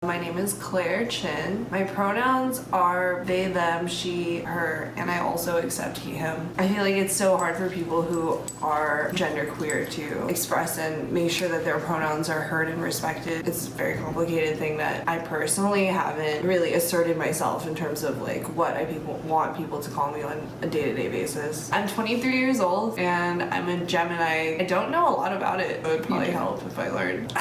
My name is Claire Chin. My pronouns are they, them, she, her, and I also accept he, him. I feel like it's so hard for people who are genderqueer to express and make sure that their pronouns are heard and respected. It's a very complicated thing that I personally haven't really asserted myself in terms of like what I want people to call me on a day-to-day basis. I'm 23 years old and I'm a Gemini. I don't know a lot about it. It would probably help if I learned.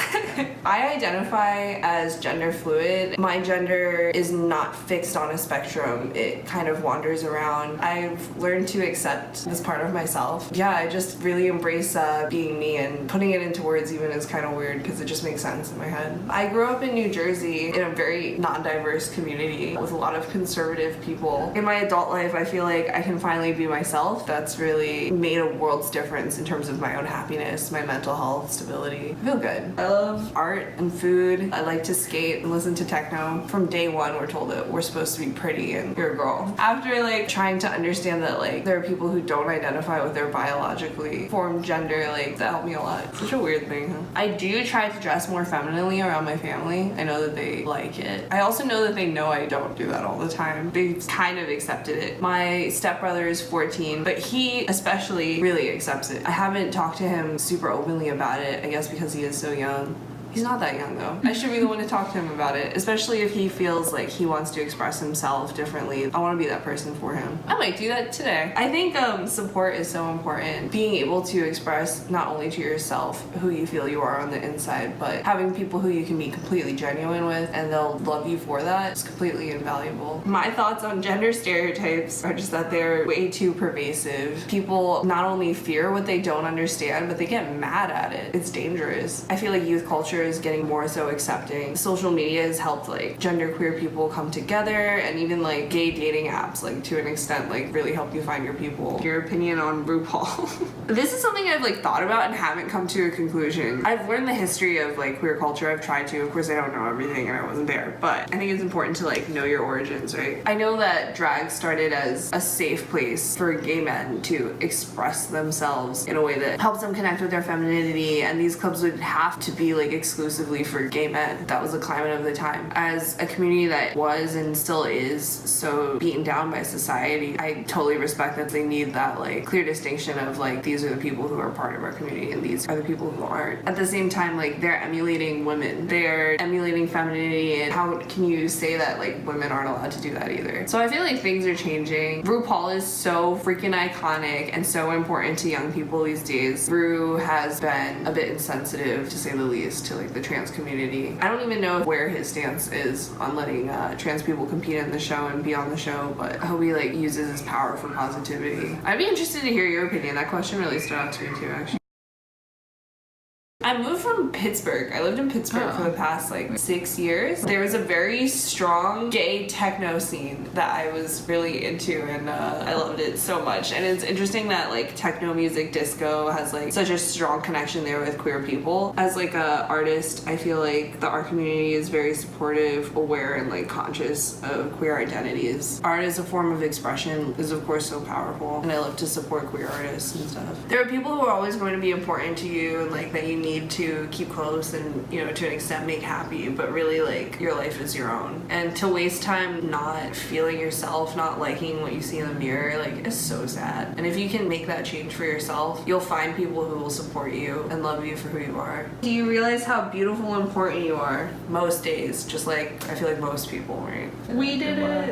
I identify as gender fluid. My gender is not fixed on a spectrum. It kind of wanders around. I've learned to accept this part of myself. Yeah, I just really embrace being me, and putting it into words even is kind of weird because it just makes sense in my head. I grew up in New Jersey in a very non-diverse community with a lot of conservative people. In my adult life, I feel like I can finally be myself. That's really made a world's difference in terms of my own happiness, my mental health, stability. I feel good. I love art and food. I like to skate and listen to techno. From day one, we're told that we're supposed to be pretty and you're a girl. After like trying to understand that like there are people who don't identify with their biologically formed gender, like that helped me a lot. Such a weird thing, huh? I do try to dress more femininely around my family. I know that they like it. I also know that they know I don't do that all the time. They've kind of accepted it. My stepbrother is 14, but he especially really accepts it. I haven't talked to him super openly about it, I guess because he is so young. He's not that young though. I should be the one to talk to him about it, especially if he feels like he wants to express himself differently. I want to be that person for him. I might do that today. I think support is so important. Being able to express not only to yourself who you feel you are on the inside, but having people who you can be completely genuine with and they'll love you for that is completely invaluable. My thoughts on gender stereotypes are just that they're way too pervasive. People not only fear what they don't understand, but they get mad at it. It's dangerous. I feel like youth culture is getting more so accepting. Social media has helped like genderqueer people come together, and even like gay dating apps, like to an extent, like really help you find your people. Your opinion on RuPaul? This is something I've like thought about and haven't come to a conclusion. I've learned the history of like queer culture. I've tried to. Of course, I don't know everything and I wasn't there, but I think it's important to like know your origins, right? I know that drag started as a safe place for gay men to express themselves in a way that helps them connect with their femininity, and these clubs would have to be like exclusively for gay men. That was the climate of the time. As a community that was and still is so beaten down by society, I totally respect that they need that like clear distinction of like these are the people who are part of our community and these are the people who aren't. At the same time, like they're emulating women, they're emulating femininity, and how can you say that like women aren't allowed to do that either? So I feel like things are changing. RuPaul is so freaking iconic and so important to young people these days. Ru has been a bit insensitive, to say the least, to like the trans community. I don't even know where his stance is on letting trans people compete in the show and be on the show, but I hope he like uses his power for positivity. I'd be interested to hear your opinion. That question really stood out to me too, actually. I moved from Pittsburgh. I lived in Pittsburgh for the past like 6 years. There was a very strong gay techno scene that I was really into, and I loved it so much. And it's interesting that like techno music, disco has like such a strong connection there with queer people. As like a artist, I feel like the art community is very supportive, aware, and like conscious of queer identities. Art as a form of expression is of course so powerful, and I love to support queer artists and stuff. There are people who are always going to be important to you and like that you need to keep close and, you know, to an extent make happy, but really like your life is your own. And to waste time not feeling yourself, not liking what you see in the mirror, like it's so sad. And if you can make that change for yourself, you'll find people who will support you and love you for who you are. Do you realize how beautiful and important you are most days? Just like I feel like most people, right? We did it.